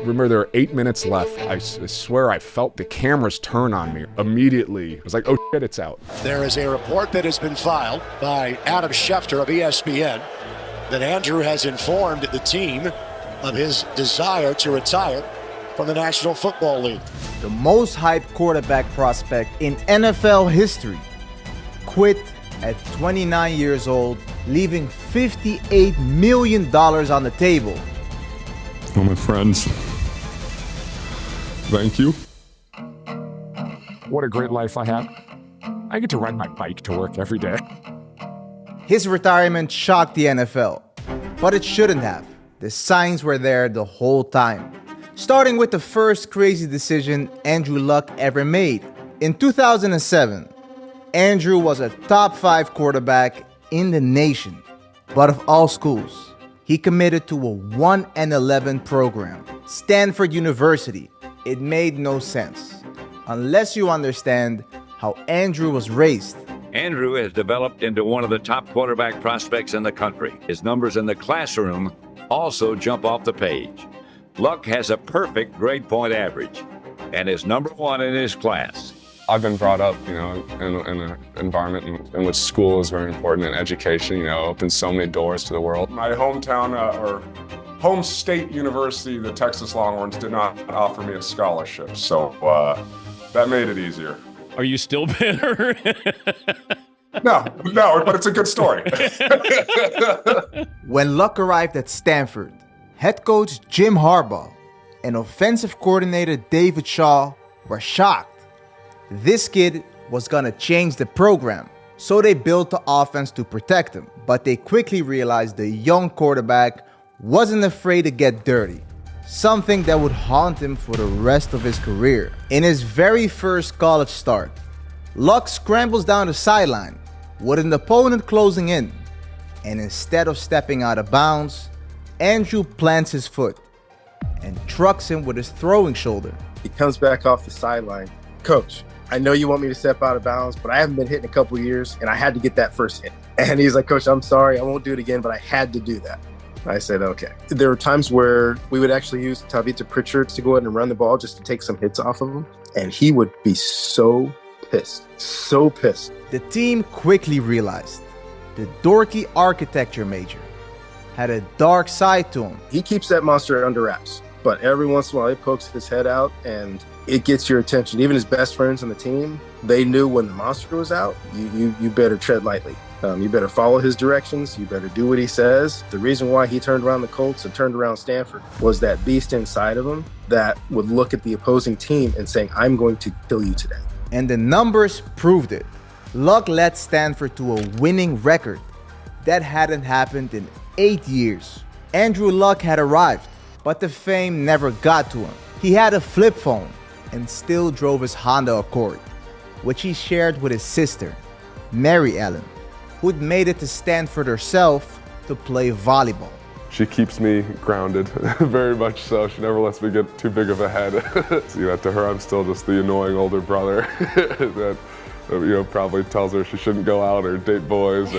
Remember, there were 8 minutes left. I swear I felt the cameras turn on me immediately. I was like, oh shit, it's out. There is a report that has been filed by Adam Schefter of ESPN that Andrew has informed the team of his desire to retire from the National Football League. The most hyped quarterback prospect in NFL history quit at 29 years old, leaving $58 million on the table. Oh, my friends, thank you. What a great life I have. I get to ride my bike to work every day. His retirement shocked the NFL, but it shouldn't have. The signs were there the whole time. Starting with the first crazy decision Andrew Luck ever made. In 2007, Andrew was a top 5 quarterback in the nation, but of all schools. He committed to a 1-11 program, Stanford University. It made no sense, unless you understand how Andrew was raised. Andrew has developed into one of the top quarterback prospects in the country. His numbers in the classroom also jump off the page. Luck has a perfect grade point average and is number 1 in his class. I've been brought up, in an environment in which school is very important, and education, opens so many doors to the world. My hometown or home state university, the Texas Longhorns, did not offer me a scholarship, so that made it easier. Are you still bitter? No, but it's a good story. When Luck arrived at Stanford, head coach Jim Harbaugh and offensive coordinator David Shaw were shocked. This kid was gonna change the program, so they built the offense to protect him. But they quickly realized the young quarterback wasn't afraid to get dirty, something that would haunt him for the rest of his career. In his very first college start, Luck scrambles down the sideline with an opponent closing in, and instead of stepping out of bounds, Andrew plants his foot and trucks him with his throwing shoulder. He comes back off the sideline. Coach, I know you want me to step out of bounds, but I haven't been hit in a couple of years, and I had to get that first hit. And he's like, Coach, I'm sorry, I won't do it again, but I had to do that. I said, okay. There were times where we would actually use Tavita Pritchard to go ahead and run the ball just to take some hits off of him, and he would be so pissed. The team quickly realized the dorky architecture major had a dark side to him. He keeps that monster under wraps, but every once in a while it pokes his head out and it gets your attention. Even his best friends on the team, they knew when the monster was out, you better tread lightly. You better follow his directions. You better do what he says. The reason why he turned around the Colts and turned around Stanford was that beast inside of him that would look at the opposing team and saying, I'm going to kill you today. And the numbers proved it. Luck led Stanford to a winning record. That hadn't happened in 8 years. Andrew Luck had arrived, but the fame never got to him. He had a flip phone and still drove his Honda Accord, which he shared with his sister, Mary Ellen, who'd made it to Stanford herself to play volleyball. She keeps me grounded, very much so. She never lets me get too big of a head. To her, I'm still just the annoying older brother that probably tells her she shouldn't go out or date boys.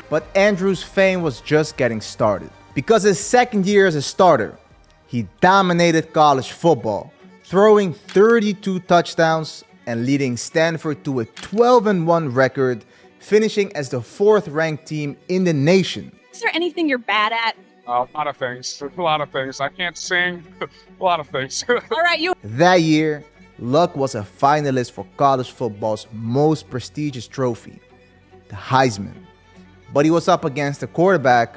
But Andrew's fame was just getting started. Because his second year as a starter, he dominated college football, throwing 32 touchdowns and leading Stanford to a 12-1 record, finishing as the 4th-ranked team in the nation. Is there anything you're bad at? A lot of things. I can't sing. A lot of things. All right, you. That year, Luck was a finalist for college football's most prestigious trophy, the Heisman. But he was up against a quarterback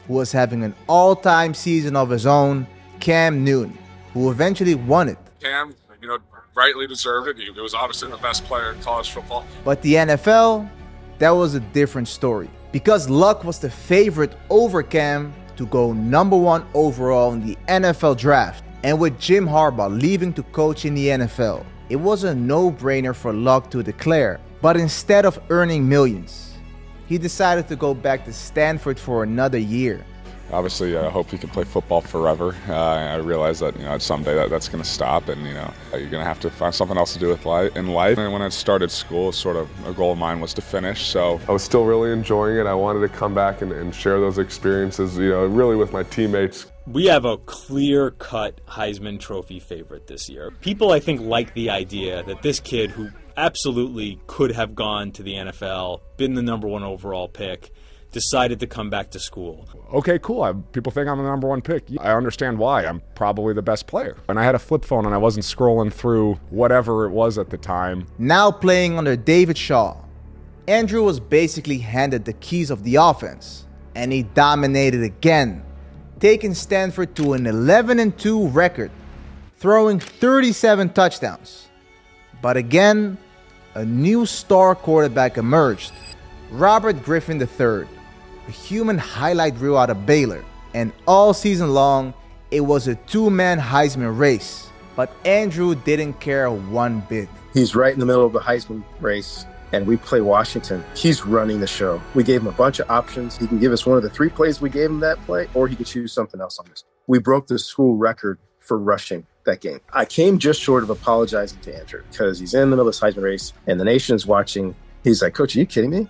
who was having an all-time season of his own, Cam Newton, who eventually won it. Cam, rightly deserved it. He was obviously the best player in college football. But the NFL, that was a different story. Because Luck was the favorite over Cam to go #1 overall in the NFL draft. And with Jim Harbaugh leaving to coach in the NFL, it was a no-brainer for Luck to declare. But instead of earning millions, he decided to go back to Stanford for another year. Obviously, I hope he can play football forever. I realize that someday that's going to stop, and you're going to have to find something else to do in life. And when I started school, sort of a goal of mine was to finish. So I was still really enjoying it. I wanted to come back and share those experiences, really with my teammates. We have a clear-cut Heisman Trophy favorite this year. People, I think, like the idea that this kid, who absolutely could have gone to the NFL, been the #1 overall pick, decided to come back to school. Okay, cool. People think I'm the #1 pick. I understand why. I'm probably the best player. And I had a flip phone and I wasn't scrolling through whatever it was at the time. Now playing under David Shaw, Andrew was basically handed the keys of the offense, and he dominated again, taking Stanford to an 11-2 record, throwing 37 touchdowns. But again, a new star quarterback emerged, Robert Griffin III, a human highlight reel out of Baylor. And all season long, it was a two-man Heisman race. But Andrew didn't care one bit. He's right in the middle of the Heisman race, and we play Washington. He's running the show. We gave him a bunch of options. He can give us one of the 3 plays we gave him that play, or he could choose something else on this. We broke the school record for rushing that game. I came just short of apologizing to Andrew because he's in the middle of this Heisman race, and the nation is watching. He's like, "Coach, are you kidding me?"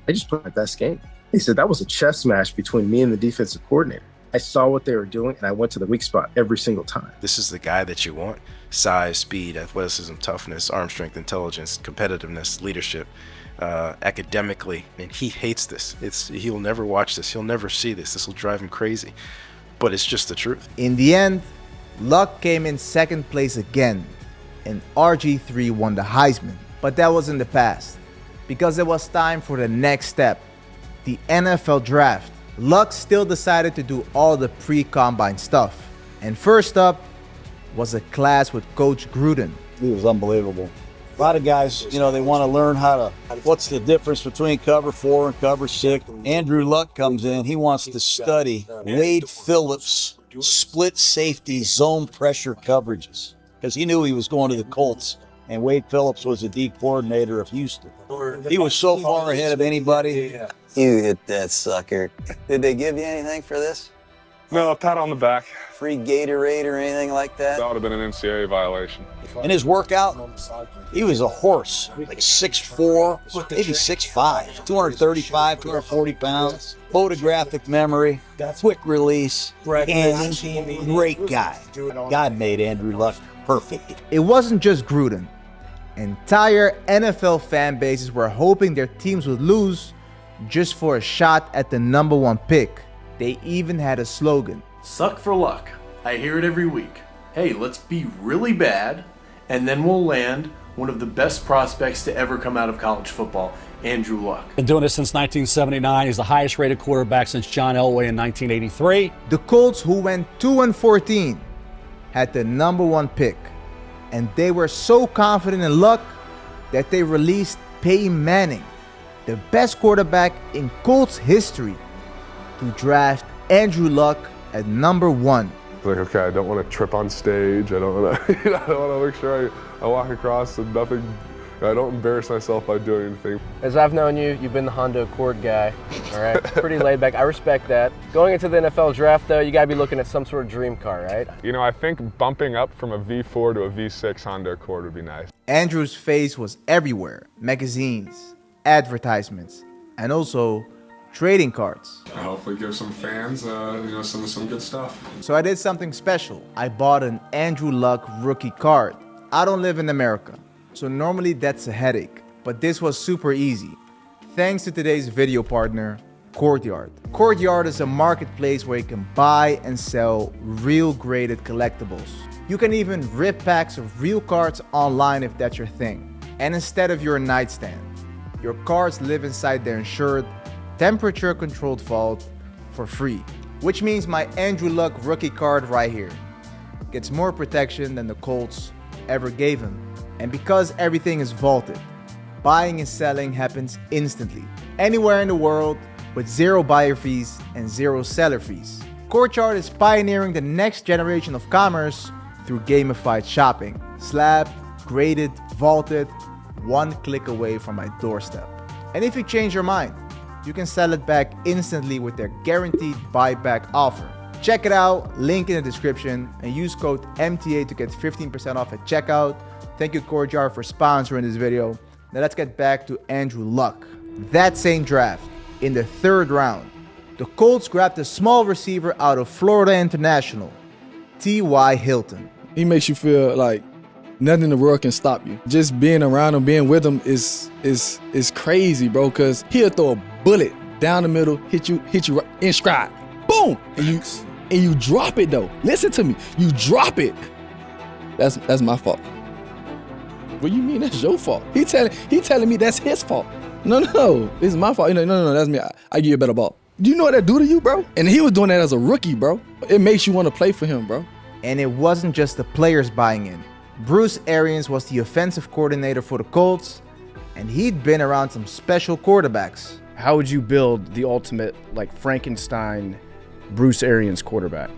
I just played my best game. He said, "That was a chess match between me and the defensive coordinator. I saw what they were doing, and I went to the weak spot every single time." This is the guy that you want. Size, speed, athleticism, toughness, arm strength, intelligence, competitiveness, leadership, academically. And he hates this. He'll never watch this. He'll never see this. This will drive him crazy. But it's just the truth. In the end, Luck came in second place again, and RG3 won the Heisman. But that was in the past, because it was time for the next step, the NFL draft. Luck still decided to do all the pre-combine stuff. And first up was a class with Coach Gruden. He was unbelievable. A lot of guys, they want to learn what's the difference between cover 4 and cover 6. Andrew Luck comes in. He wants to study Wade Phillips' split safety zone pressure coverages because he knew he was going to the Colts. And Wade Phillips was the D coordinator of Houston. He was so far ahead of anybody. You hit that sucker. Did they give you anything for this? No, a pat on the back. Free Gatorade or anything like that? That would have been an NCAA violation. In his workout, he was a horse, like 6'4", maybe 6'5", 235, 240 pounds. Photographic memory, quick release, and great guy. God made Andrew Luck perfect. It wasn't just Gruden. Entire NFL fan bases were hoping their teams would lose just for a shot at the #1 pick. They even had a slogan. Suck for luck. I hear it every week. Hey, let's be really bad, and then we'll land one of the best prospects to ever come out of college football, Andrew Luck. Been doing this since 1979. He's the highest rated quarterback since John Elway in 1983. The Colts, who went 2-14, had the #1 pick. And they were so confident in Luck that they released Peyton Manning, the best quarterback in Colts history, to draft Andrew Luck at #1. It's like, okay, I don't want to trip on stage. I don't want to, I want to make sure I walk across and nothing. I don't embarrass myself by doing anything. As I've known you, you've been the Honda Accord guy. All right, pretty laid back. I respect that. Going into the NFL draft, though, you got to be looking at some sort of dream car, right? I think bumping up from a V4 to a V6 Honda Accord would be nice. Andrew's face was everywhere. Magazines, advertisements, and also trading cards. I hopefully give some fans, some good stuff. So I did something special. I bought an Andrew Luck rookie card. I don't live in America, so normally that's a headache. But this was super easy, thanks to today's video partner, Courtyard. Courtyard is a marketplace where you can buy and sell real graded collectibles. You can even rip packs of real cards online if that's your thing. And instead of your nightstand, your cards live inside their insured, temperature-controlled vault for free. Which means my Andrew Luck rookie card right here gets more protection than the Colts ever gave him. And because everything is vaulted, buying and selling happens instantly, anywhere in the world, with zero buyer fees and zero seller fees. Courtyard is pioneering the next generation of commerce through gamified shopping. Slabbed, graded, vaulted, one click away from my doorstep. And if you change your mind, you can sell it back instantly with their guaranteed buyback offer. Check it out, link in the description, and use code MTA to get 15% off at checkout. Thank you, Courtyard, for sponsoring this video. Now let's get back to Andrew Luck. That same draft, in the 3rd round, the Colts grabbed a small receiver out of Florida International, T.Y. Hilton. He makes you feel like nothing in the world can stop you. Just being around him, being with him is crazy, bro, because he'll throw a bullet down the middle, hit you right in stride. Boom! And you drop it though. Listen to me. You drop it. That's my fault. What do you mean that's your fault? He telling me that's his fault. No, it's my fault. No, that's me. I give you a better ball. Do you know what that do to you, bro? And he was doing that as a rookie, bro. It makes you want to play for him, bro. And it wasn't just the players buying in. Bruce Arians was the offensive coordinator for the Colts, and he'd been around some special quarterbacks. How would you build the ultimate, like, Frankenstein Bruce Arians quarterback?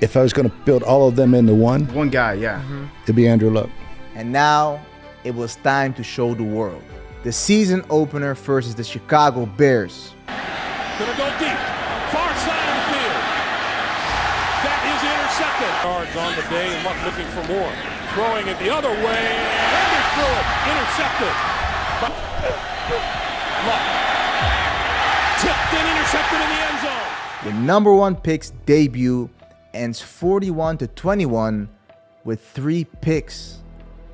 If I was going to build all of them into one guy, yeah. It'd be Andrew Luck. And now it was time to show the world. The season opener versus the Chicago Bears. Gonna go deep, far side of the field. That is intercepted. Yards on the day, and Luck looking for more. Throwing it the other way, and he threw it. Intercepted. But Luck tipped and intercepted in the end zone. The number one pick's debut ends 41-21 with 3 picks.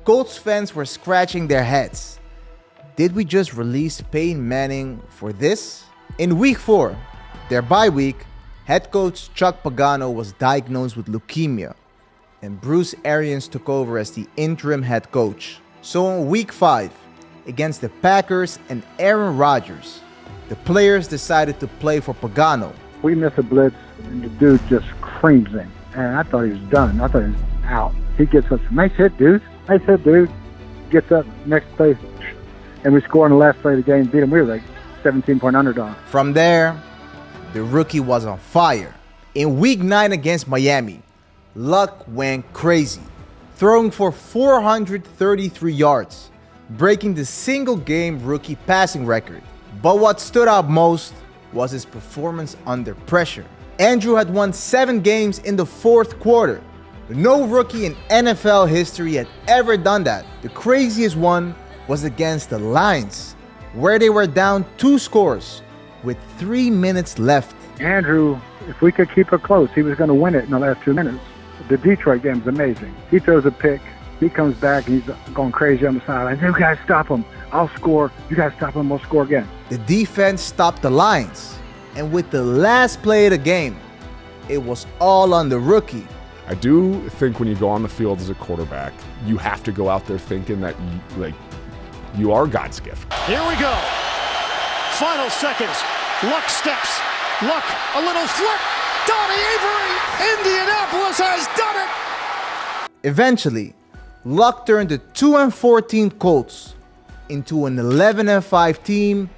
Colts fans were scratching their heads. Did we just release Peyton Manning for this? In week 4, their bye week, head coach Chuck Pagano was diagnosed with leukemia, and Bruce Arians took over as the interim head coach. So in week 5, against the Packers and Aaron Rodgers, the players decided to play for Pagano. We miss a blitz, and the dude just creams him. And I thought he was done. I thought he was out. He gets up, nice hit, dude. Nice hit, dude. Gets up, next play, and we score in the last play of the game, beat him. We were like 17-point underdog. From there, the rookie was on fire. In week 9 against Miami, Luck went crazy, throwing for 433 yards, breaking the single-game rookie passing record. But what stood out most was his performance under pressure. Andrew had won 7 games in the 4th quarter. No rookie in NFL history had ever done that. The craziest one was against the Lions, where they were down 2 scores with 3 minutes left. Andrew, if we could keep it close, he was going to win it in the last 2 minutes. The Detroit game is amazing. He throws a pick. He comes back and he's going crazy on the sideline. You guys stop him. I'll score. You guys stop him. We'll score again. The defense stopped the Lions. And with the last play of the game, it was all on the rookie. I do think when you go on the field as a quarterback, you have to go out there thinking that you are God's gift. Here we go. Final seconds. Luck steps. Luck, a little flip. Donnie Avery. Indianapolis has done it. Eventually, Luck turned the 2-14 Colts into an 11-5 team,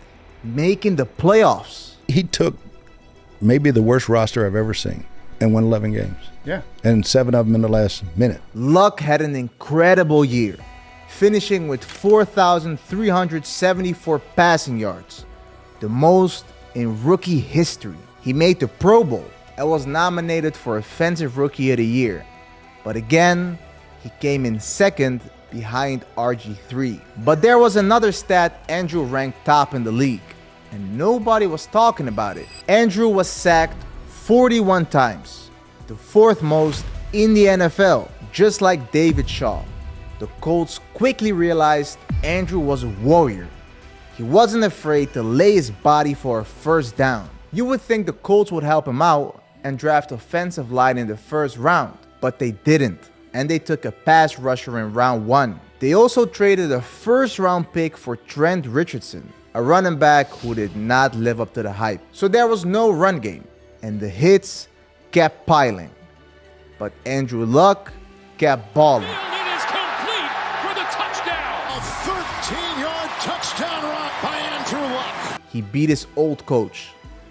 making the playoffs. He took maybe the worst roster I've ever seen and won 11 games. Yeah. And 7 of them in the last minute. Luck had an incredible year, finishing with 4,374 passing yards, the most in rookie history. He made the Pro Bowl and was nominated for Offensive Rookie of the Year. But again, he came in second behind RG3. But there was another stat Andrew ranked top in the league, and nobody was talking about it. Andrew was sacked 41 times, the 4th most in the NFL, just like David Shaw. The Colts quickly realized Andrew was a warrior. He wasn't afraid to lay his body for a first down. You would think the Colts would help him out and draft offensive line in the 1st round, but they didn't, and they took a pass rusher in round 1. They also traded a 1st-round pick for Trent Richardson, a running back who did not live up to the hype. So there was no run game, and the hits kept piling. But Andrew Luck kept balling. It is complete for the touchdown. A 13-yard touchdown run by Andrew Luck. He beat his old coach,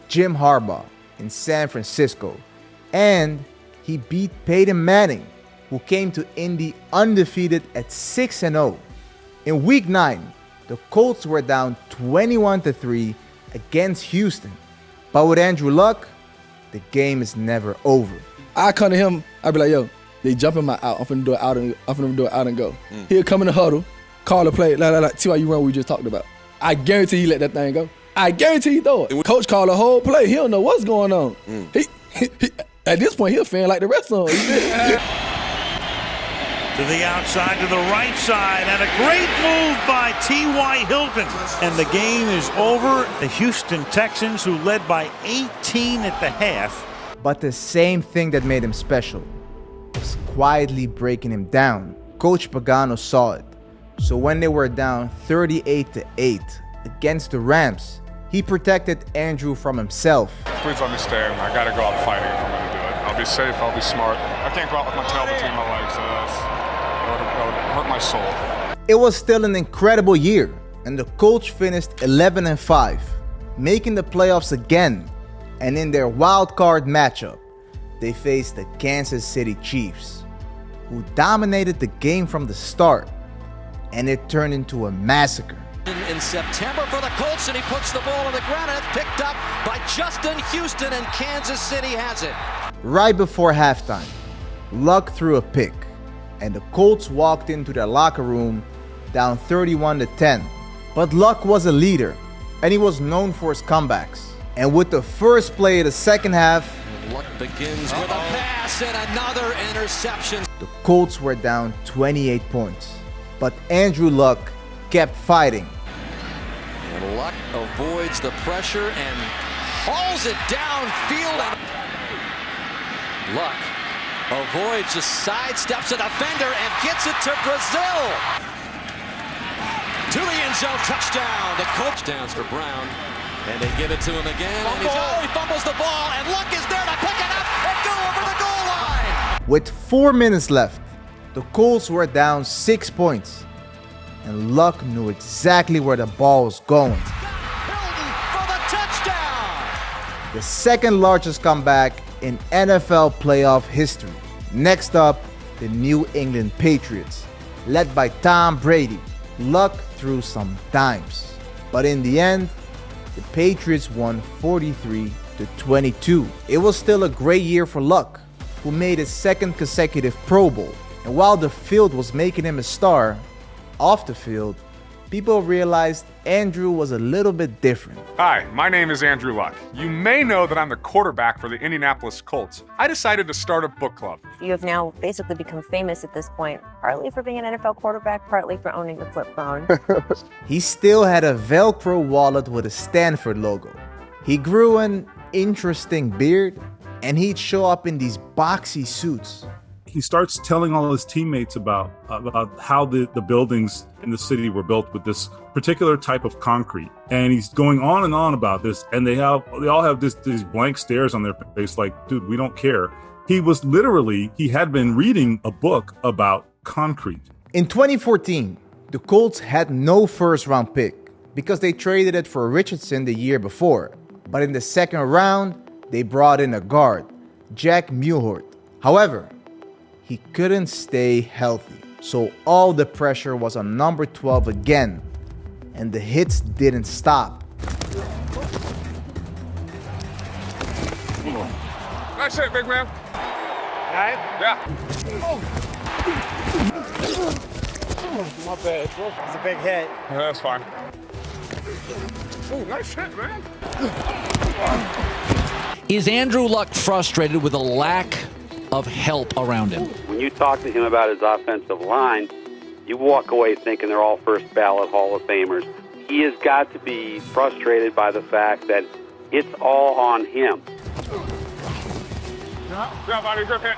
Jim Harbaugh, in San Francisco. And he beat Peyton Manning, who came to Indy undefeated at 6-0. In week 9, the Colts were down 21-3 against Houston. But with Andrew Luck, the game is never over. I come to him, I be like, yo, they jumping my out. I'm finna do it out and go. He'll come in the huddle, call a play, see why you run what we just talked about. I guarantee he let that thing go. I guarantee he throw it. Coach called the whole play. He don't know what's going on. He, at this point, he a fan like the rest of them. To the outside, to the right side, and a great move by T.Y. Hilton. And the game is over. The Houston Texans, who led by 18 at the half. But the same thing that made him special was quietly breaking him down. Coach Pagano saw it. So when they were down 38-8 against the Rams, he protected Andrew from himself. Please understand, I gotta go out fighting if I'm gonna do it. I'll be safe, I'll be smart. I can't go out with my tail between my legs. That would hurt my soul. It was still an incredible year, and the Colts finished 11-5, making the playoffs again. And in their wild card matchup, they faced the Kansas City Chiefs, who dominated the game from the start, and it turned into a massacre. In September for the Colts, and he puts the ball on the ground, and it's picked up by Justin Houston, and Kansas City has it. Right before halftime, Luck threw a pick, and the Colts walked into their locker room down 31-10. But Luck was a leader, and he was known for his comebacks. And with the first play of the second half, Luck begins with a pass and another interception. The Colts were down 28 points, but Andrew Luck kept fighting. And Luck avoids the pressure and hauls it downfield. Luck avoids, just sidesteps a defender and gets it to Brazil. To the end zone, touchdown. The Colts downs for Brown, and they give it to him again. And he fumbles the ball, and Luck is there to pick it up and go over the goal line. With 4 minutes left, the Colts were down 6 points, and Luck knew exactly where the ball was going. Hilton for the touchdown. The second largest comeback in NFL playoff history. Next up, the New England Patriots, led by Tom Brady. Luck threw some dimes, but in the end, the Patriots won 43-22. It was still a great year for Luck, who made his second consecutive Pro Bowl. And while the field was making him a star, off the field, people realized Andrew was a little bit different. Hi, my name is Andrew Luck. You may know that I'm the quarterback for the Indianapolis Colts. I decided to start a book club. You have now basically become famous at this point, partly for being an NFL quarterback, partly for owning the flip phone. He still had a Velcro wallet with a Stanford logo. He grew an interesting beard, and he'd show up in these boxy suits. He starts telling all his teammates about how the buildings in the city were built with this particular type of concrete. And he's going on and on about this, and they all have these blank stares on their face like, dude, we don't care. He had been reading a book about concrete. In 2014, the Colts had no first-round pick because they traded it for Richardson the year before. But in the second round, they brought in a guard, Jack Mulhort. However, he couldn't stay healthy, so all the pressure was on number 12 again, and the hits didn't stop. That's it, big man. Right? Yeah. My bad, bro. It's a big hit. Yeah, that's fine. Oh, nice hit, man. Is Andrew Luck frustrated with a lack of help around him? When you talk to him about his offensive line, you walk away thinking they're all first ballot Hall of Famers. He has got to be frustrated by the fact that it's all on him. Yeah, buddy, good hit.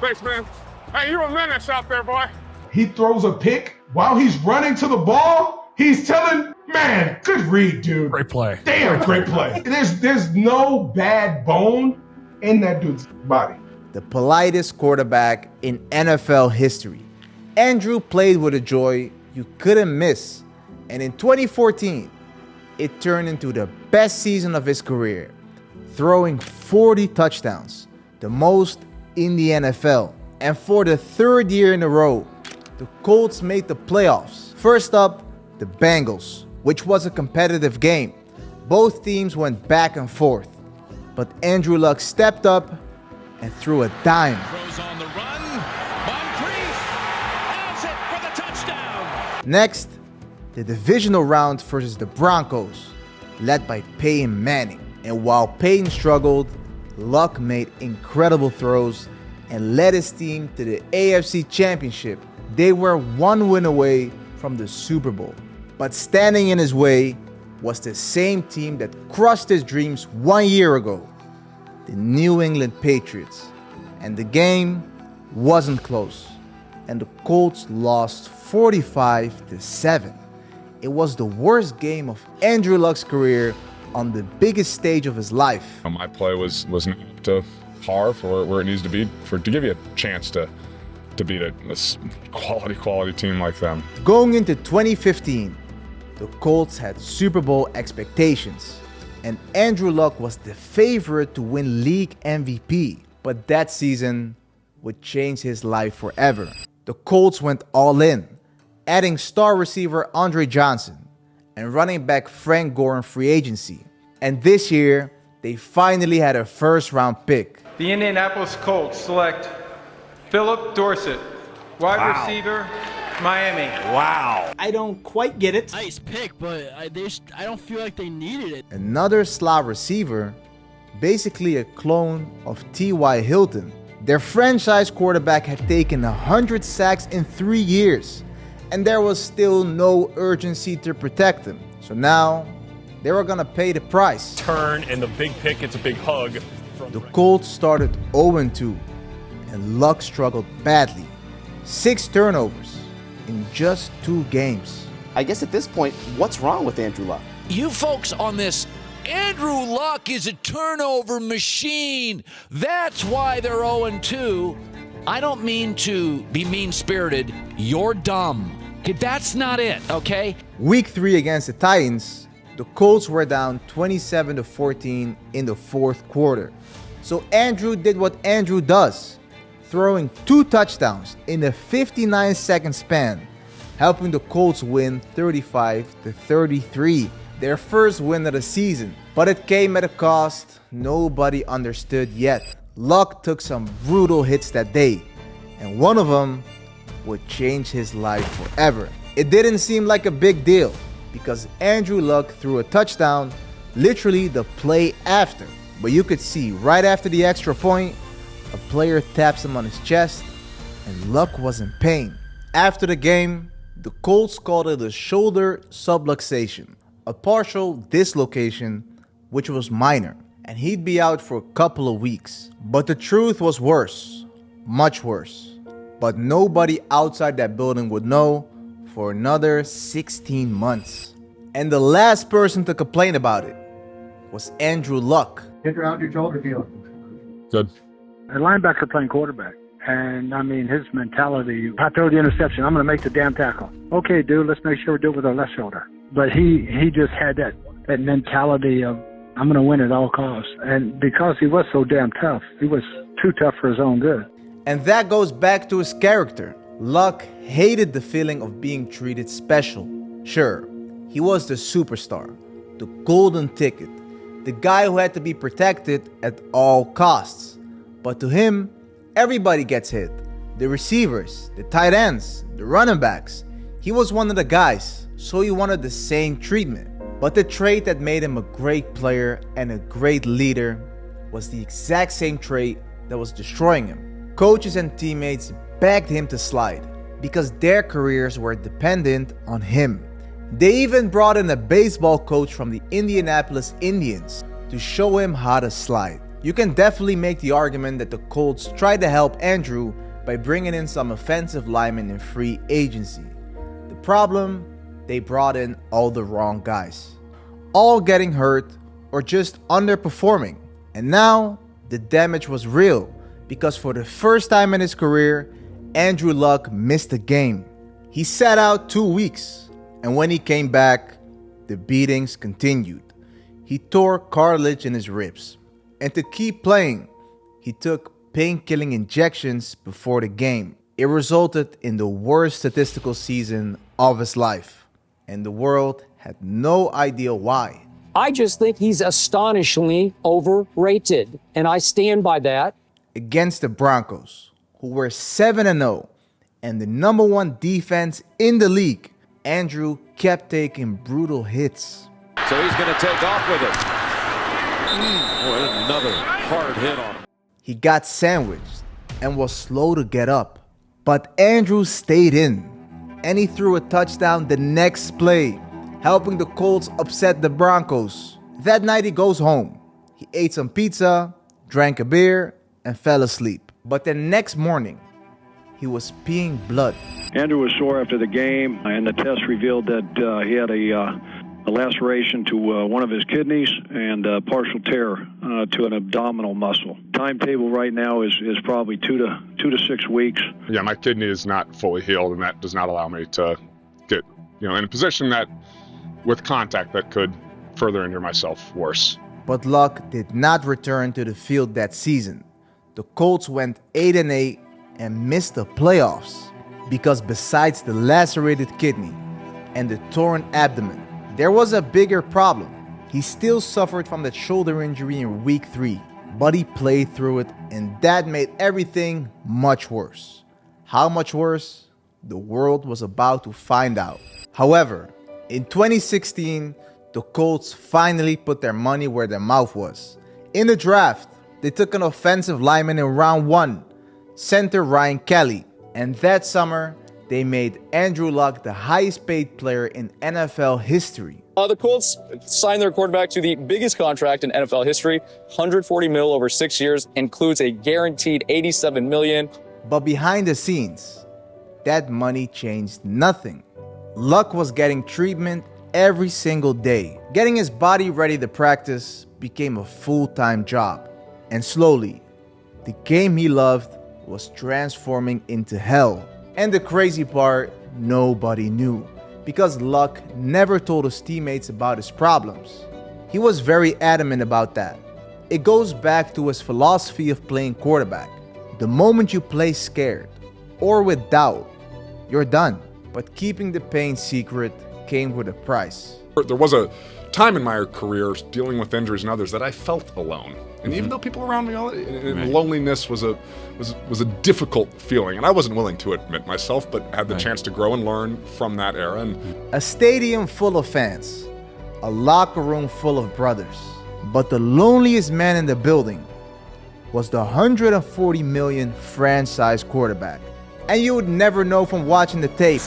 Thanks, man. Hey, you're a menace out there, boy. He throws a pick while he's running to the ball. He's telling, man, good read, dude. Great play. Damn, great play. There's no bad bone in that dude's body. The politest quarterback in NFL history. Andrew played with a joy you couldn't miss. And in 2014, it turned into the best season of his career, throwing 40 touchdowns, the most in the NFL. And for the third year in a row, the Colts made the playoffs. First up, the Bengals, which was a competitive game. Both teams went back and forth, but Andrew Luck stepped up and threw a dime. Throws on the run. Moncrief has it for the touchdown. Next, the divisional round versus the Broncos. led by Peyton Manning. And while Peyton struggled, Luck made incredible throws and led his team to the AFC Championship. They were one win away from the Super Bowl. But standing in his way was the same team that crushed his dreams 1 year ago, the New England Patriots. And the game wasn't close, and the Colts lost 45-7. It was the worst game of Andrew Luck's career on the biggest stage of his life. My play was not up to par for where it needs to be to give you a chance to beat a quality team like them. Going into 2015, the Colts had Super Bowl expectations, and Andrew Luck was the favorite to win league MVP. But that season would change his life forever. The Colts went all in, adding star receiver Andre Johnson and running back Frank Gore in free agency. And this year, they finally had a first-round pick. The Indianapolis Colts select Philip Dorsett, wide receiver, Miami. Wow. I don't quite get it. Nice pick, but I don't feel like they needed it. Another slot receiver, basically a clone of T.Y. Hilton. Their franchise quarterback had taken 100 sacks in 3 years, and there was still no urgency to protect him. So now, they were gonna pay the price. Turn, and the big pick gets a big hug. The Colts started 0-2, and Luck struggled badly. 6 turnovers in just 2 games. I guess at this point, what's wrong with Andrew Luck? You folks on this, Andrew Luck is a turnover machine. That's why they're 0-2. I don't mean to be mean-spirited. You're dumb. Okay, that's not it, okay? Week 3 against the Titans, the Colts were down 27-14 in the fourth quarter. So Andrew did what Andrew does, throwing 2 touchdowns in a 59-second span, helping the Colts win 35-33, their first win of the season. But it came at a cost nobody understood yet. Luck took some brutal hits that day, and one of them would change his life forever. It didn't seem like a big deal because Andrew Luck threw a touchdown literally the play after. But you could see right after the extra point, a player taps him on his chest, and Luck was in pain. After the game, the Colts called it a shoulder subluxation, a partial dislocation, which was minor, and he'd be out for a couple of weeks. But the truth was worse, much worse. But nobody outside that building would know for another 16 months. And the last person to complain about it was Andrew Luck. Andrew, how'd your shoulder feel? Good. A linebacker playing quarterback. And, I mean, his mentality, I throw the interception, I'm going to make the damn tackle. Okay, dude, let's make sure we do it with our left shoulder. But he just had that mentality of, I'm going to win at all costs. And because he was so damn tough, he was too tough for his own good. And that goes back to his character. Luck hated the feeling of being treated special. Sure, he was the superstar, the golden ticket, the guy who had to be protected at all costs. But to him, everybody gets hit. The receivers, the tight ends, the running backs. He was one of the guys, so he wanted the same treatment. But the trait that made him a great player and a great leader was the exact same trait that was destroying him. Coaches and teammates begged him to slide because their careers were dependent on him. They even brought in a baseball coach from the Indianapolis Indians to show him how to slide. You can definitely make the argument that the Colts tried to help Andrew by bringing in some offensive linemen in free agency. The problem, they brought in all the wrong guys, all getting hurt or just underperforming. And now the damage was real because for the first time in his career, Andrew Luck missed a game. He sat out 2 weeks, and when he came back, the beatings continued. He tore cartilage in his ribs, and to keep playing, he took pain-killing injections before the game. It resulted in the worst statistical season of his life, and the world had no idea why. I just think he's astonishingly overrated, and I stand by that. Against the Broncos, who were 7-0 and the #1 defense in the league, Andrew kept taking brutal hits. So he's going to take off with it. Boy, another hard hit on him. He got sandwiched and was slow to get up. But Andrew stayed in, and he threw a touchdown the next play, helping the Colts upset the Broncos. That night he goes home. He ate some pizza, drank a beer, and fell asleep. But the next morning, he was peeing blood. Andrew was sore after the game, and the test revealed that he had a laceration to one of his kidneys and a partial tear to an abdominal muscle. Timetable right now is probably 2 to 6 weeks. Yeah, my kidney is not fully healed, and that does not allow me to get, in a position that, with contact, that could further injure myself worse. But Luck did not return to the field that season. The Colts went 8-8 and missed the playoffs because besides the lacerated kidney and the torn abdomen, there was a bigger problem. He still suffered from that shoulder injury in week 3, but he played through it, and that made everything much worse. How much worse? The world was about to find out. However, in 2016, the Colts finally put their money where their mouth was. In the draft, they took an offensive lineman in round 1, center Ryan Kelly, and that summer, they made Andrew Luck the highest paid player in NFL history. The Colts signed their quarterback to the biggest contract in NFL history, $140 million over 6 years, includes a guaranteed $87 million. But behind the scenes, that money changed nothing. Luck was getting treatment every single day. Getting his body ready to practice became a full-time job. And slowly, the game he loved was transforming into hell. And the crazy part, nobody knew, because Luck never told his teammates about his problems. He was very adamant about that. It goes back to his philosophy of playing quarterback. The moment you play scared or with doubt, you're done. But keeping the pain secret came with a price. There was a time in my career dealing with injuries and others that I felt alone. And even though people around me, loneliness was a difficult feeling, and I wasn't willing to admit myself, but had the chance to grow and learn from that era. And a stadium full of fans, a locker room full of brothers, but the loneliest man in the building was the $140 million franchise quarterback. And you would never know from watching the tape.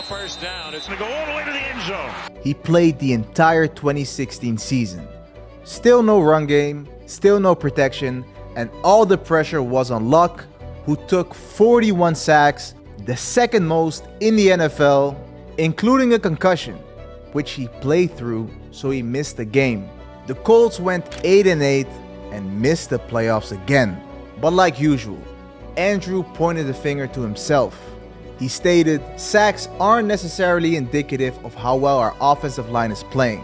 First down. It's going to go all the way to the end zone. He played the entire 2016 season. Still no run game, still no protection, and all the pressure was on Luck, who took 41 sacks, the second most in the NFL, including a concussion, which he played through, so he missed the game. The Colts went 8-8 and missed the playoffs again. But like usual, Andrew pointed the finger to himself. He stated, "Sacks aren't necessarily indicative of how well our offensive line is playing.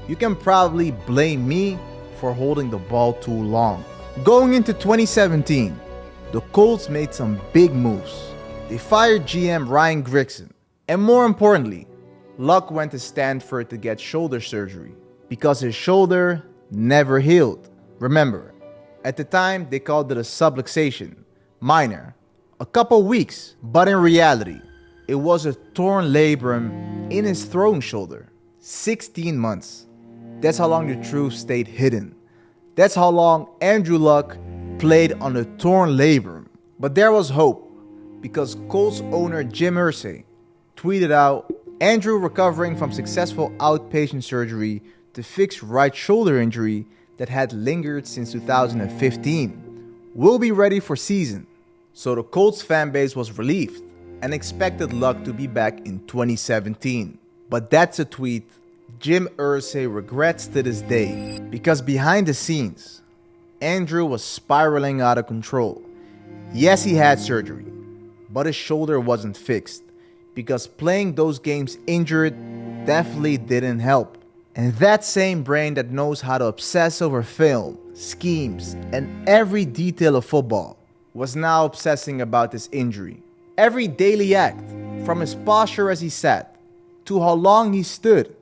You can probably blame me for holding the ball too long." Going into 2017, the Colts made some big moves. They fired GM Ryan Grigson. And more importantly, Luck went to Stanford to get shoulder surgery because his shoulder never healed. Remember, at the time they called it a subluxation, minor. A couple weeks, but in reality, it was a torn labrum in his throwing shoulder. 16 months. That's how long the truth stayed hidden. That's how long Andrew Luck played on a torn labrum. But there was hope, because Colts owner Jim Irsay tweeted out, "Andrew recovering from successful outpatient surgery to fix right shoulder injury that had lingered since 2015. Will be ready for season." So the Colts fan base was relieved and expected Luck to be back in 2017. But that's a tweet Jim Irsay regrets to this day, because behind the scenes, Andrew was spiraling out of control. Yes, he had surgery, but his shoulder wasn't fixed, because playing those games injured definitely didn't help. And that same brain that knows how to obsess over film, schemes, and every detail of football was now obsessing about this injury. Every daily act, from his posture as he sat to how long he stood,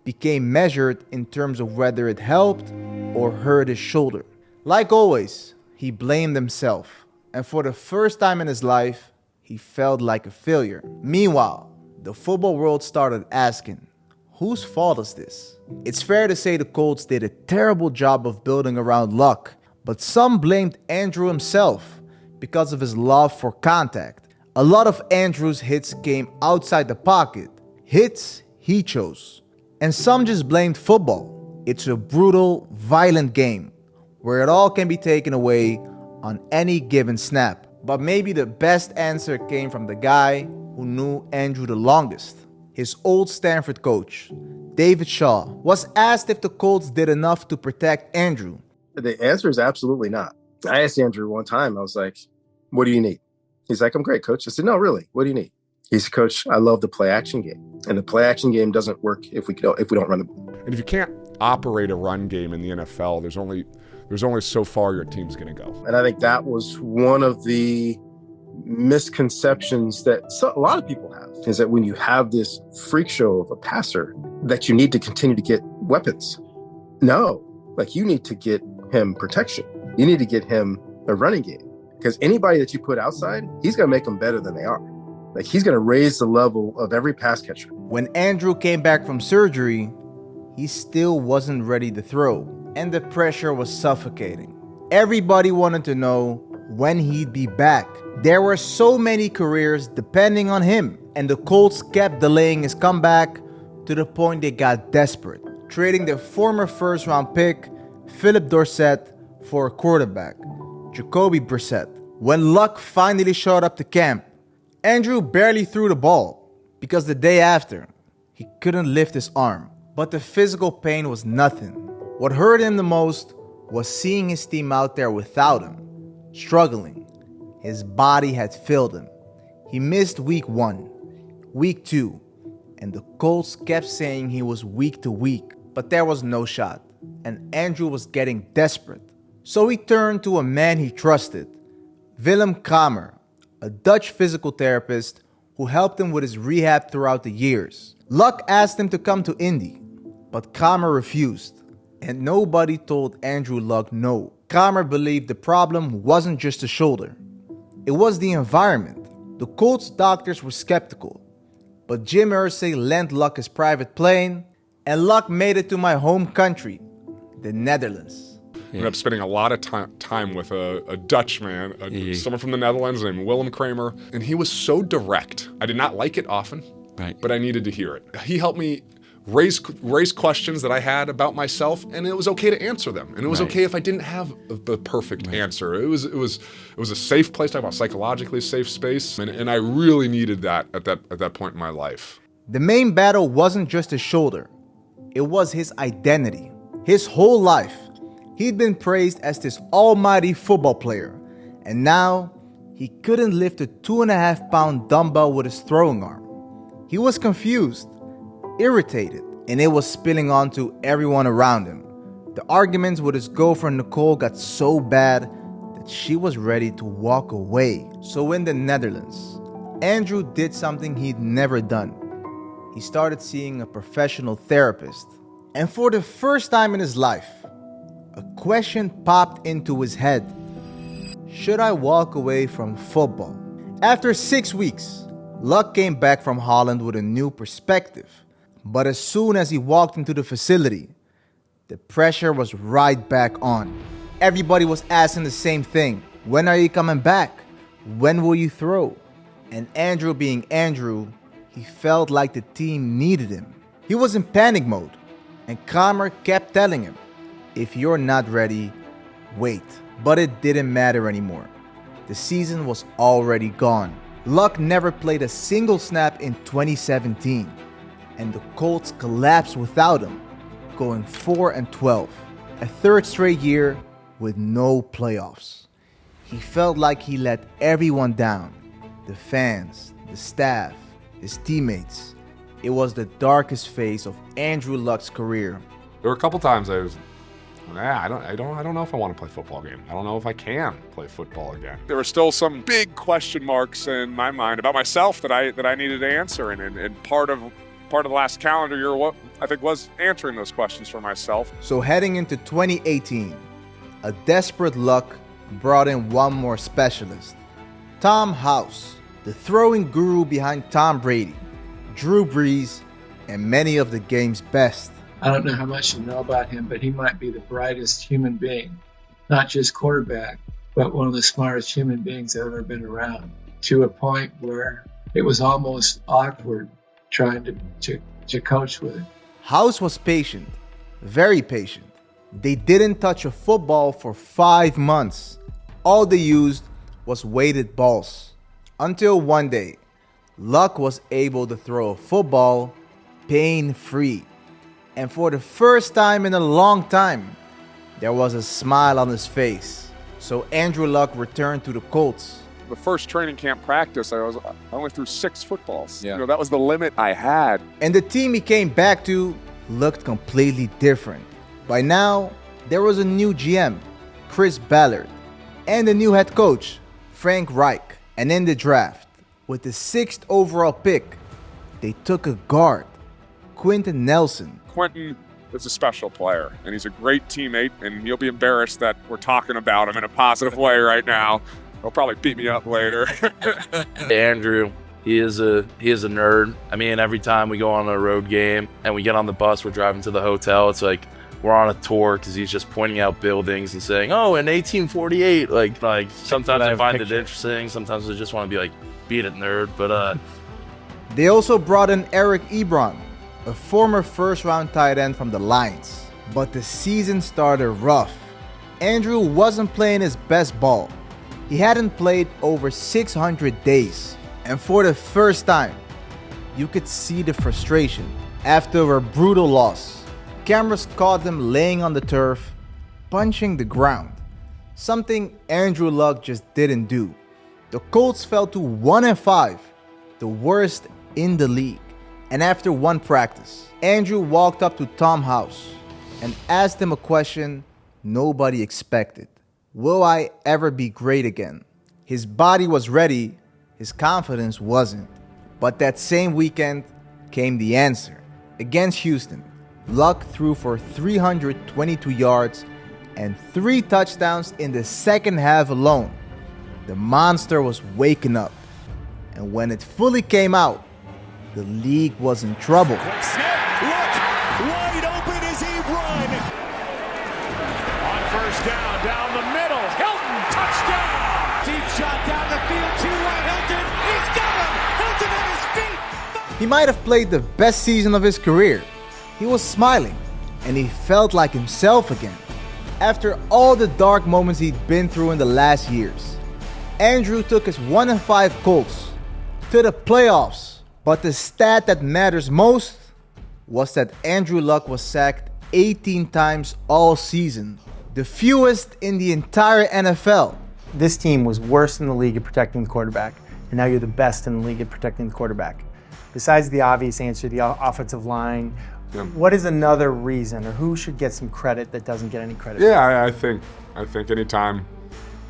became measured in terms of whether it helped or hurt his shoulder. Like always, he blamed himself, and for the first time in his life, he felt like a failure. Meanwhile, the football world started asking, whose fault is this? It's fair to say the Colts did a terrible job of building around Luck, but some blamed Andrew himself because of his love for contact. A lot of Andrew's hits came outside the pocket, hits he chose. And some just blamed football. It's a brutal, violent game where it all can be taken away on any given snap. But maybe the best answer came from the guy who knew Andrew the longest. His old Stanford coach, David Shaw, was asked if the Colts did enough to protect Andrew. The answer is absolutely not. I asked Andrew one time, I was like, what do you need? He's like, I'm great, coach. I said, no, really, what do you need? He said, coach, I love the play action game. And the play action game doesn't work if we don't run the ball. And if you can't operate a run game in the NFL, there's only so far your team's going to go. And I think that was one of the misconceptions that a lot of people have, is that when you have this freak show of a passer, that you need to continue to get weapons. No, like you need to get him protection. You need to get him a running game. Because anybody that you put outside, he's going to make them better than they are. Like he's going to raise the level of every pass catcher. When Andrew came back from surgery, he still wasn't ready to throw, and the pressure was suffocating. Everybody wanted to know when he'd be back. There were so many careers depending on him, and the Colts kept delaying his comeback to the point they got desperate, trading their former first-round pick, Philip Dorsett, for a quarterback, Jacoby Brissett. When Luck finally showed up to camp, Andrew barely threw the ball because the day after, he couldn't lift his arm. But the physical pain was nothing. What hurt him the most was seeing his team out there without him, struggling. His body had failed him. He missed week 1, week 2, and the Colts kept saying he was week to week, but there was no shot, and Andrew was getting desperate. So he turned to a man he trusted, Willem Kramer, a Dutch physical therapist who helped him with his rehab throughout the years. Luck asked him to come to Indy, but Kramer refused, and nobody told Andrew Luck no. Kramer believed the problem wasn't just the shoulder. It was the environment. The Colts doctors were skeptical, but Jim Irsay lent Luck his private plane, and Luck made it to my home country, the Netherlands. I ended up spending a lot of time with a Dutch man, someone from the Netherlands named Willem Kramer, and he was so direct. I did not like it often, but I needed to hear it. He helped me raise questions that I had about myself, and it was okay to answer them. And it was okay if I didn't have the perfect answer. It was a safe place, talking about psychologically safe space, and I really needed that at that point in my life. The main battle wasn't just his shoulder. It was his identity. His whole life, he'd been praised as this almighty football player, and now he couldn't lift a 2.5-pound dumbbell with his throwing arm. He was confused, irritated, and it was spilling onto everyone around him. The arguments with his girlfriend Nicole got so bad that she was ready to walk away. So in the Netherlands, Andrew did something he'd never done. He started seeing a professional therapist. And for the first time in his life, a question popped into his head. Should I walk away from football? After 6 weeks, Luck came back from Holland with a new perspective. But as soon as he walked into the facility, the pressure was right back on. Everybody was asking the same thing. When are you coming back? When will you throw? And Andrew being Andrew, he felt like the team needed him. He was in panic mode, and Kramer kept telling him, if you're not ready, wait. But it didn't matter anymore. The season was already gone. Luck never played a single snap in 2017, and the Colts collapsed without him, going 4-12, a third straight year with no playoffs. He felt like he let everyone down, the fans, the staff, his teammates. It was the darkest phase of Andrew Luck's career. There were a couple times I was, I don't know if I want to play football again. I don't know if I can play football again. There were still some big question marks in my mind about myself that I needed to answer, and part of the last calendar year, what I think was answering those questions for myself. So heading into 2018, a desperate Luck brought in one more specialist, Tom House, the the throwing guru behind Tom Brady, Drew Brees, and many of the game's best. I don't know how much you know about him, but he might be the brightest human being, not just quarterback, but one of the smartest human beings I've ever been around, to a point where it was almost awkward trying to coach with him. House was patient, very patient. They didn't touch a football for 5 months. All they used was weighted balls. Until one day, Luck was able to throw a football pain-free. And for the first time in a long time, there was a smile on his face. So Andrew Luck returned to the Colts. The first training camp practice, I only threw 6 footballs. Yeah. That was the limit I had. And the team he came back to looked completely different. By now, there was a new GM, Chris Ballard, and a new head coach, Frank Reich. And in the draft, with the 6th overall pick, they took a guard, Quentin Nelson. Quentin is a special player, and he's a great teammate, and he'll be embarrassed that we're talking about him in a positive way right now. He'll probably beat me up later. Andrew, he is a nerd. I mean, every time we go on a road game and we get on the bus, we're driving to the hotel, it's like we're on a tour because he's just pointing out buildings and saying, oh, in 1848. Like sometimes I find it interesting. Sometimes I just want to be like, beat it, nerd. But they also brought in Eric Ebron, a former first-round tight end from the Lions. But the season started rough. Andrew wasn't playing his best ball. He hadn't played over 600 days. And for the first time, you could see the frustration. After a brutal loss, cameras caught him laying on the turf, punching the ground. Something Andrew Luck just didn't do. The Colts fell to 1-5, the worst in the league. And after one practice, Andrew walked up to Tom House and asked him a question nobody expected. Will I ever be great again? His body was ready, his confidence wasn't. But that same weekend came the answer. Against Houston, Luck threw for 322 yards and 3 touchdowns in the second half alone. The monster was waking up. And when it fully came out, the league was in trouble. Quick snap, look, wide open as he run. On first down the middle, Hilton, touchdown. Deep shot down the field, 2 right, Hilton, he's got him. Hilton on his feet. He might have played the best season of his career. He was smiling, and he felt like himself again. After all the dark moments he'd been through in the last years, Andrew took his 1-5 Colts to the playoffs. But the stat that matters most was that Andrew Luck was sacked 18 times all season, the fewest in the entire NFL. This team was worst in the league at protecting the quarterback, and now you're the best in the league at protecting the quarterback. Besides the obvious answer, the offensive line, what is another reason, or who should get some credit that doesn't get any credit? Yeah, I think anytime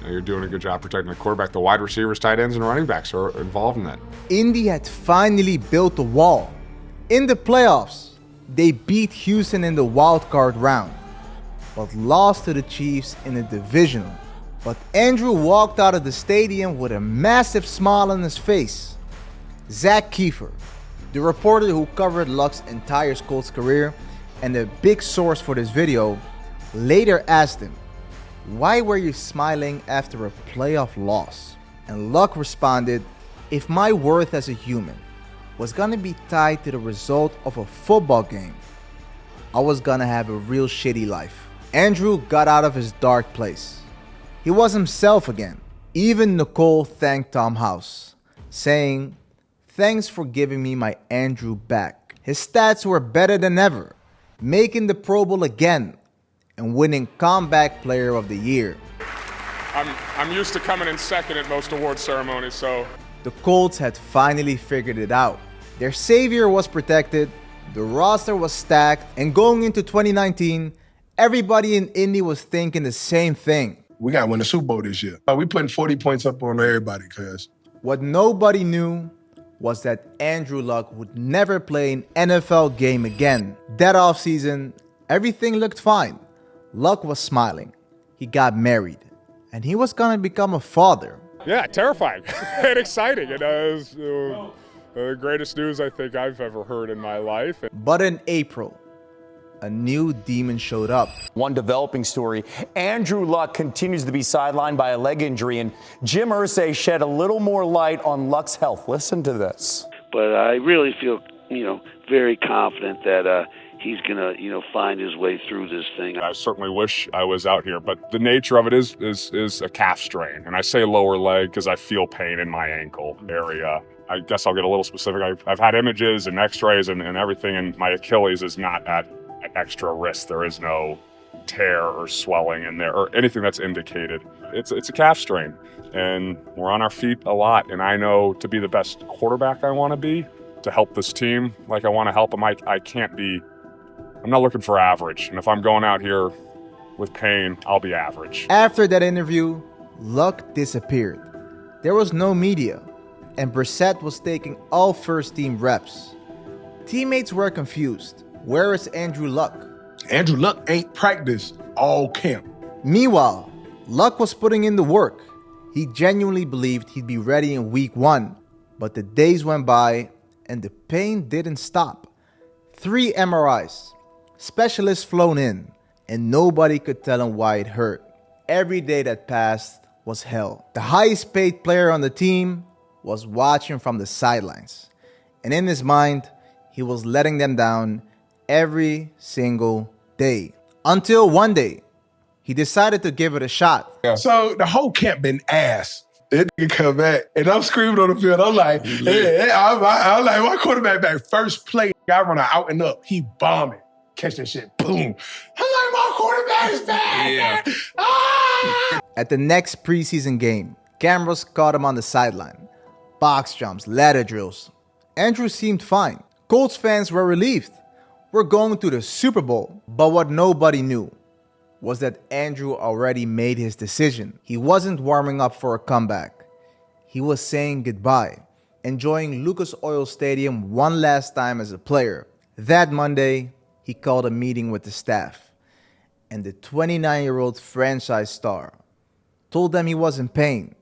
you're doing a good job protecting the quarterback, the wide receivers, tight ends, and running backs are involved in that. Indy had finally built a wall. In the playoffs, they beat Houston in the wild card round, but lost to the Chiefs in the divisional. But Andrew walked out of the stadium with a massive smile on his face. Zach Kiefer, the reporter who covered Luck's entire Colts career and a big source for this video, later asked him, why were you smiling after a playoff loss? And Luck responded, if my worth as a human was gonna be tied to the result of a football game, I was gonna have a real shitty life. Andrew got out of his dark place. He was himself again. Even Nicole thanked Tom House, saying, thanks for giving me my Andrew back. His stats were better than ever, making the Pro Bowl again and winning Comeback Player of the Year. I'm used to coming in second at most award ceremonies, so. The Colts had finally figured it out. Their savior was protected, the roster was stacked, and going into 2019, everybody in Indy was thinking the same thing. We got to win the Super Bowl this year. We putting 40 points up on everybody, cuz. What nobody knew was that Andrew Luck would never play an NFL game again. That offseason, everything looked fine. Luck was smiling. He got married. And he was gonna become a father. Yeah, terrifying and exciting. It was the greatest news I think I've ever heard in my life. But in April, a new demon showed up. One developing story, Andrew Luck continues to be sidelined by a leg injury, and Jim Irsay shed a little more light on Luck's health. Listen to this. But I really feel, very confident that he's going to, find his way through this thing. I certainly wish I was out here, but the nature of it is a calf strain. And I say lower leg because I feel pain in my ankle area. I guess I'll get a little specific. I've had images and x-rays and everything, and my Achilles is not at an extra risk. There is no tear or swelling in there or anything that's indicated. It's a calf strain, and we're on our feet a lot. And I know to be the best quarterback I want to be, to help this team like I want to help them, I'm not looking for average. And if I'm going out here with pain, I'll be average. After that interview, Luck disappeared. There was no media, and Brissett was taking all first-team reps. Teammates were confused. Where is Andrew Luck? Andrew Luck ain't practiced all camp. Meanwhile, Luck was putting in the work. He genuinely believed he'd be ready in week 1, but the days went by and the pain didn't stop. 3 MRIs, specialists flown in, and nobody could tell him why it hurt. Every day that passed was hell. The highest paid player on the team was watching from the sidelines, and in his mind, he was letting them down every single day. Until one day, he decided to give it a shot. So the whole camp been ass. That nigga come back, and I'm screaming on the field. I'm like, I'm like, my quarterback back. First play, I run out and up. He bombing. Catch that shit, boom. I'm like, my quarterback's back. Yeah. Ah! At the next preseason game, cameras caught him on the sideline. Box jumps, ladder drills. Andrew seemed fine. Colts fans were relieved. We're going to the Super Bowl. But what nobody knew was that Andrew already made his decision. He wasn't warming up for a comeback. He was saying goodbye, enjoying Lucas Oil Stadium one last time as a player. That Monday, he called a meeting with the staff, and the 29-year-old franchise star told them he was in pain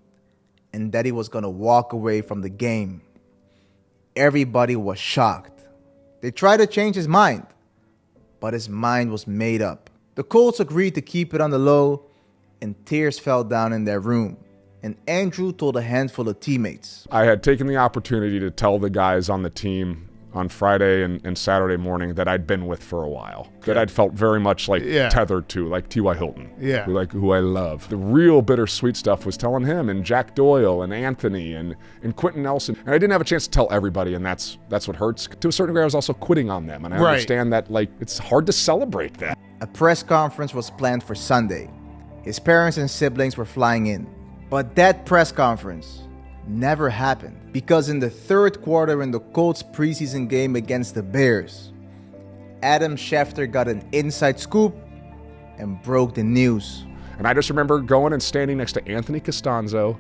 and that he was going to walk away from the game. Everybody was shocked. They tried to change his mind, but his mind was made up. The Colts agreed to keep it on the low, and tears fell down in their room. And Andrew told a handful of teammates. I had taken the opportunity to tell the guys on the team on Friday and Saturday morning that I'd been with for a while, that I'd felt very much tethered to, like T.Y. Hilton, who I love. The real bittersweet stuff was telling him and Jack Doyle and Anthony and Quentin Nelson. And I didn't have a chance to tell everybody, and that's what hurts. To a certain degree, I was also quitting on them, and I understand that it's hard to celebrate that. A press conference was planned for Sunday. His parents and siblings were flying in. But that press conference never happened because in the third quarter in the Colts preseason game against the Bears, Adam Schefter got an inside scoop and broke the news. And I just remember going and standing next to Anthony Costanzo,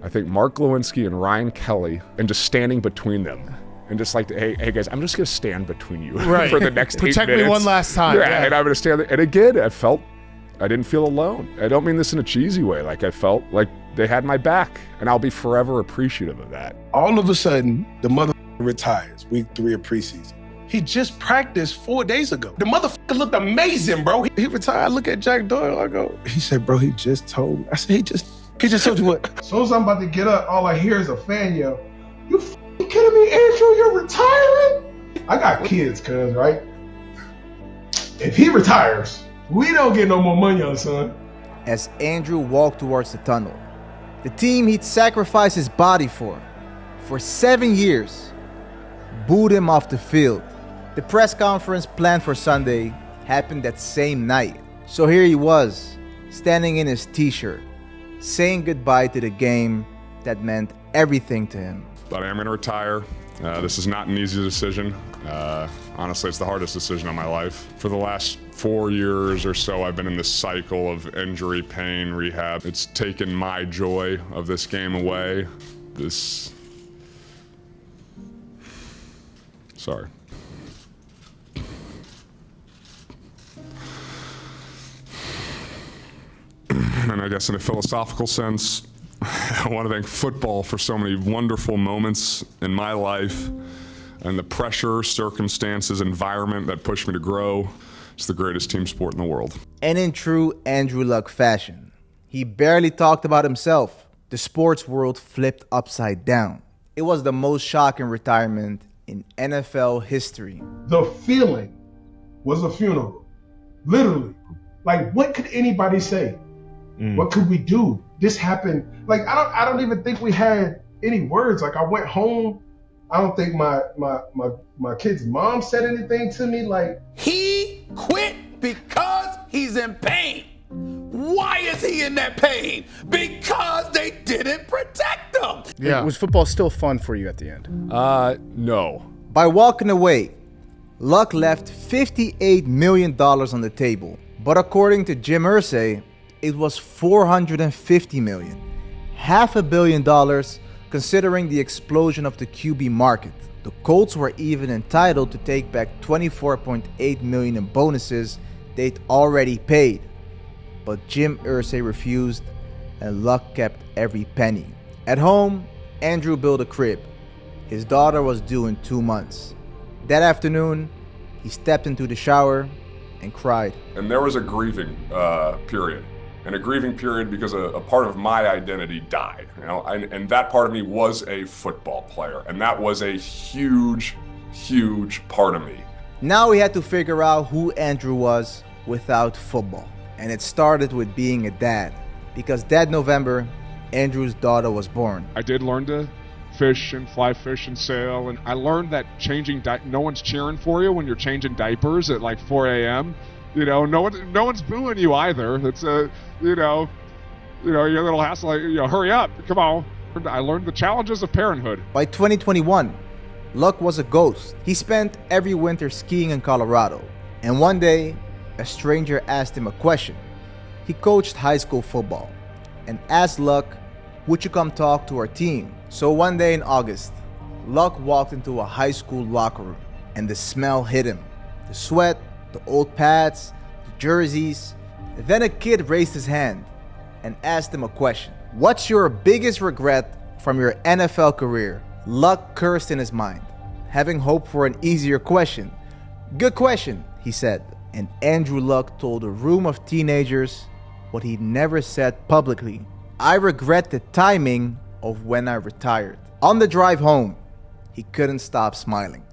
I think Mark Lewinsky and Ryan Kelly, and just standing between them. And just like, hey guys, I'm just going to stand between you for the next 8 minutes. Protect me one last time. Yeah, and I'm going to stand there. And again, I didn't feel alone. I don't mean this in a cheesy way. I felt like they had my back, and I'll be forever appreciative of that. All of a sudden, the motherfucker retires week 3 of preseason. He just practiced 4 days ago. The motherfucker looked amazing, bro. He retired. I look at Jack Doyle. I go, he said, bro, he just told me. I said, he just told you what? As soon as I'm about to get up, all I hear is a fan yell, you kidding me, Andrew? You're retiring? I got kids, cuz, right? If he retires, we don't get no more money on son. As Andrew walked towards the tunnel, the team he'd sacrificed his body for 7 years, booed him off the field. The press conference planned for Sunday happened that same night. So here he was, standing in his t-shirt, saying goodbye to the game that meant everything to him. But I am going to retire. This is not an easy decision. Honestly, it's the hardest decision of my life. For the last 4 years or so, I've been in this cycle of injury, pain, rehab. It's taken my joy of this game away. Sorry. And I guess in a philosophical sense, I want to thank football for so many wonderful moments in my life and the pressure, circumstances, environment that pushed me to grow. It's the greatest team sport in the world. And in true Andrew Luck fashion, he barely talked about himself. The sports world flipped upside down. It was the most shocking retirement in NFL history. The feeling was a funeral, literally. Like, what could anybody say? What could we do? This happened. Like, I don't even think we had any words. Like, I went home. I don't think my kid's mom said anything to me. Like, he quit because he's in pain. Why is he in that pain? Because they didn't protect him. Yeah. Was football still fun for you at the end? No. By walking away, Luck left $58 million on the table. But according to Jim Irsay, it was $450 million. $500 million considering the explosion of the QB market. The Colts were even entitled to take back $24.8 million in bonuses they'd already paid. But Jim Irsay refused, and Luck kept every penny. At home, Andrew built a crib. His daughter was due in 2 months. That afternoon, he stepped into the shower and cried. And there was a grieving period. And a grieving period because a part of my identity died. You know, and that part of me was a football player. And that was a huge, huge part of me. Now we had to figure out who Andrew was without football. And it started with being a dad. Because that November, Andrew's daughter was born. I did learn to fish and fly fish and sail. And I learned that changing, no one's cheering for you when you're changing diapers at like 4 a.m. You know, no one's booing you either. It's your little hassle, like, hurry up, come on. I learned the challenges of parenthood. By 2021, Luck was a ghost. He spent every winter skiing in Colorado. And one day, a stranger asked him a question. He coached high school football and asked Luck, would you come talk to our team? So one day in August, Luck walked into a high school locker room and the smell hit him. The sweat, the old pads, the jerseys. Then a kid raised his hand and asked him a question. What's your biggest regret from your NFL career? Luck cursed in his mind, having hoped for an easier question. Good question, he said. And Andrew Luck told a room of teenagers what he never said publicly. I regret the timing of when I retired. On the drive home, he couldn't stop smiling.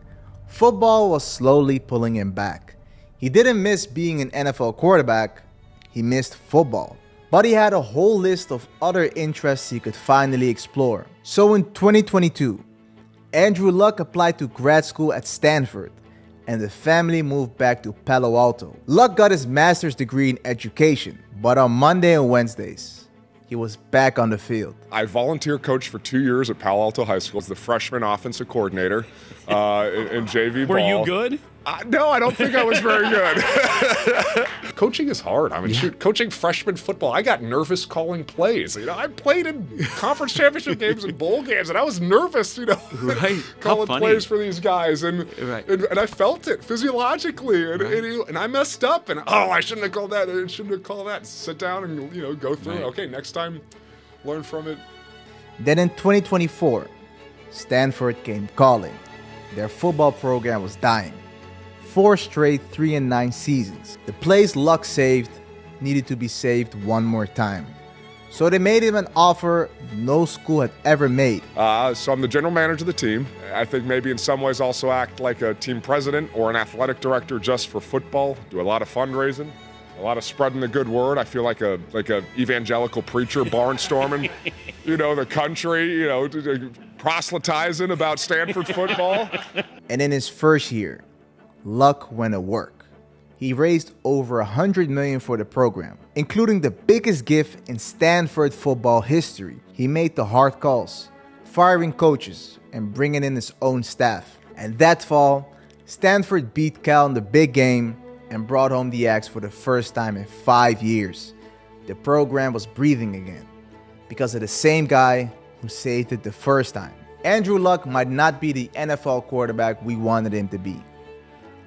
Football was slowly pulling him back. He didn't miss being an NFL quarterback, he missed football. But he had a whole list of other interests he could finally explore. So in 2022, Andrew Luck applied to grad school at Stanford, and the family moved back to Palo Alto. Luck got his master's degree in education, but on Monday and Wednesdays, he was back on the field. I volunteer coached for 2 years at Palo Alto High School as the freshman offensive coordinator in JV ball. Were you good? No, I don't think I was very good. Coaching is hard. I mean, shoot, coaching freshman football, I got nervous calling plays. You know, I played in conference championship games and bowl games, and I was nervous, right. calling plays for these guys. And I felt it physiologically, and I messed up. And, I shouldn't have called that. I shouldn't have called that. Sit down and, go through it. Okay, next time, learn from it. Then in 2024, Stanford came calling. Their football program was dying. 4 straight 3-9 seasons. The plays Luck saved needed to be saved one more time. So they made him an offer no school had ever made. So I'm the general manager of the team. I think maybe in some ways also act like a team president or an athletic director just for football. Do a lot of fundraising, a lot of spreading the good word. I feel like a evangelical preacher barnstorming, the country, proselytizing about Stanford football. And in his first year, Luck went to work. He raised over $100 million for the program, including the biggest gift in Stanford football history. He made the hard calls, firing coaches and bringing in his own staff. And that fall, Stanford beat Cal in the big game and brought home the axe for the first time in 5 years. The program was breathing again because of the same guy who saved it the first time. Andrew Luck might not be the NFL quarterback we wanted him to be,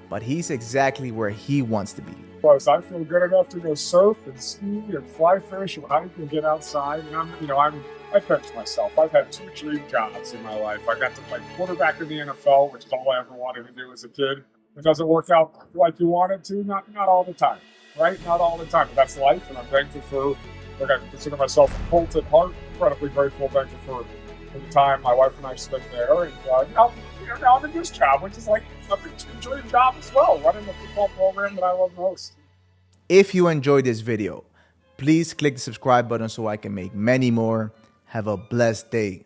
but he's exactly where he wants to be. Plus, I feel good enough to go surf and ski and fly fish and hike and get outside. And I pinch myself. I've had 2 dream jobs in my life. I got to play quarterback in the NFL, which is all I ever wanted to do as a kid. It doesn't work out like you want it to, not all the time, right? Not all the time. But that's life, and I'm thankful for, I consider myself a Colt at heart, incredibly grateful, thankful for the time my wife and I spent there. And now I'm in this job, which is like a dream job as well, running the football program that I love most. If you enjoyed this video, please click the subscribe button so I can make many more. Have a blessed day.